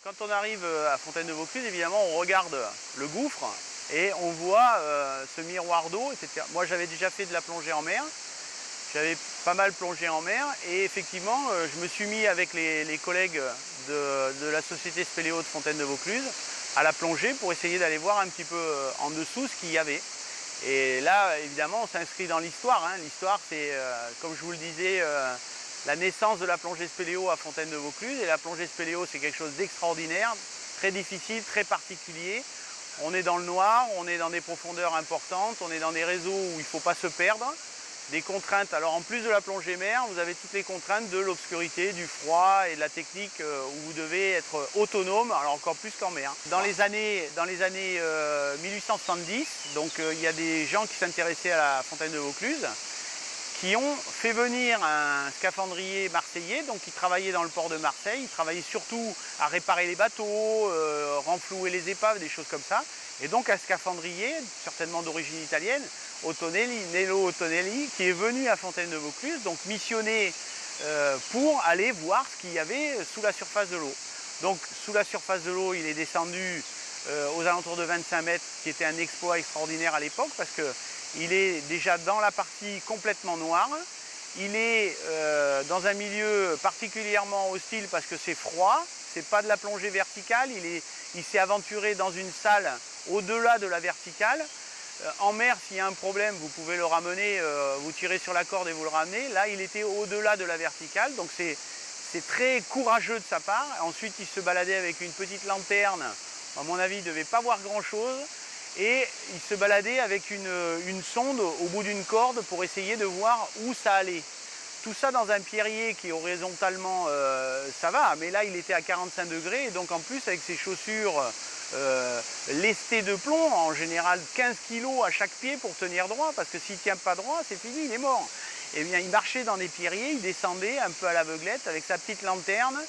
Quand on arrive à Fontaine de Vaucluse, évidemment, on regarde le gouffre et on voit ce miroir d'eau, etc. Moi, j'avais déjà fait de la plongée en mer. J'avais pas mal plongé en mer et effectivement, je me suis mis avec les collègues de la société Spéléo de Fontaine de Vaucluse à la plongée pour essayer d'aller voir un petit peu en dessous ce qu'il y avait. Et là, évidemment, on s'inscrit dans l'histoire. L'histoire, c'est, comme je vous le disais, la naissance de la plongée spéléo à Fontaine de Vaucluse. Et la plongée spéléo, c'est quelque chose d'extraordinaire, très difficile, très particulier. On est dans le noir, on est dans des profondeurs importantes, on est dans des réseaux où il ne faut pas se perdre. Des contraintes, alors en plus de la plongée mer, vous avez toutes les contraintes de l'obscurité, du froid et de la technique où vous devez être autonome, alors encore plus qu'en mer. Dans les années 1870, donc il y a des gens qui s'intéressaient à la Fontaine de Vaucluse, qui ont fait venir un scaphandrier marseillais, donc qui travaillait dans le port de Marseille. Il travaillait surtout à réparer les bateaux, renflouer les épaves, des choses comme ça. Et donc un scaphandrier, certainement d'origine italienne, Nello Ottonelli, qui est venu à Fontaine de Vaucluse, donc missionné pour aller voir ce qu'il y avait sous la surface de l'eau. Donc sous la surface de l'eau, il est descendu aux alentours de 25 mètres, ce qui était un exploit extraordinaire à l'époque, parce qu'il est déjà dans la partie complètement noire. Il est dans un milieu particulièrement hostile parce que c'est froid, c'est pas de la plongée verticale, il s'est aventuré dans une salle au-delà de la verticale. En mer, s'il y a un problème, vous pouvez le ramener, vous tirez sur la corde et vous le ramenez. Là, il était au-delà de la verticale, donc c'est très courageux de sa part. Ensuite, il se baladait avec une petite lanterne. À mon avis, il ne devait pas voir grand-chose. Et il se baladait avec une sonde au bout d'une corde pour essayer de voir où ça allait. Tout ça dans un pierrier qui horizontalement, ça va, mais là il était à 45 degrés, et donc en plus avec ses chaussures lestées de plomb, en général 15 kg à chaque pied pour tenir droit, parce que s'il ne tient pas droit, c'est fini, il est mort. Et bien il marchait dans des pierriers, il descendait un peu à l'aveuglette avec sa petite lanterne,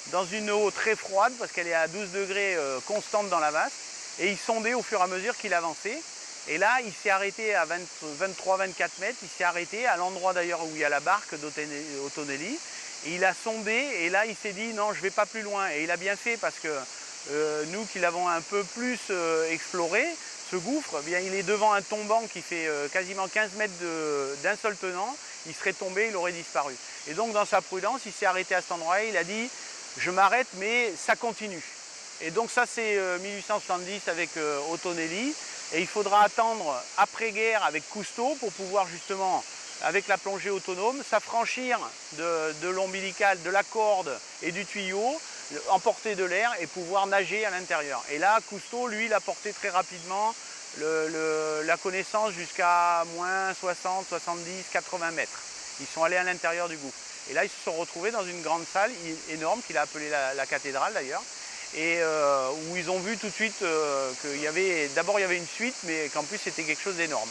dans une eau très froide, parce qu'elle est à 12 degrés constante dans la vasque, et il sondait au fur et à mesure qu'il avançait. Et là, il s'est arrêté à 23-24 mètres, il s'est arrêté à l'endroit d'ailleurs où il y a la barque d'Ottonelli. Et il a sondé, et là il s'est dit non, je ne vais pas plus loin. Et il a bien fait parce que nous qui l'avons un peu plus exploré, ce gouffre, eh bien, il est devant un tombant qui fait quasiment 15 mètres d'un seul tenant. Il serait tombé, il aurait disparu. Et donc dans sa prudence, il s'est arrêté à cet endroit-là, il a dit je m'arrête mais ça continue. Et donc ça c'est 1870 avec Ottonelli. Et il faudra attendre après-guerre avec Cousteau pour pouvoir justement, avec la plongée autonome, s'affranchir de l'ombilical, de la corde et du tuyau, emporter de l'air et pouvoir nager à l'intérieur. Et là, Cousteau, lui, il a porté très rapidement la connaissance jusqu'à moins 60, 70, 80 mètres. Ils sont allés à l'intérieur du gouffre. Et là, ils se sont retrouvés dans une grande salle énorme qu'il a appelée la cathédrale d'ailleurs. Et où ils ont vu tout de suite qu'il y avait, d'abord il y avait une suite, mais qu'en plus c'était quelque chose d'énorme.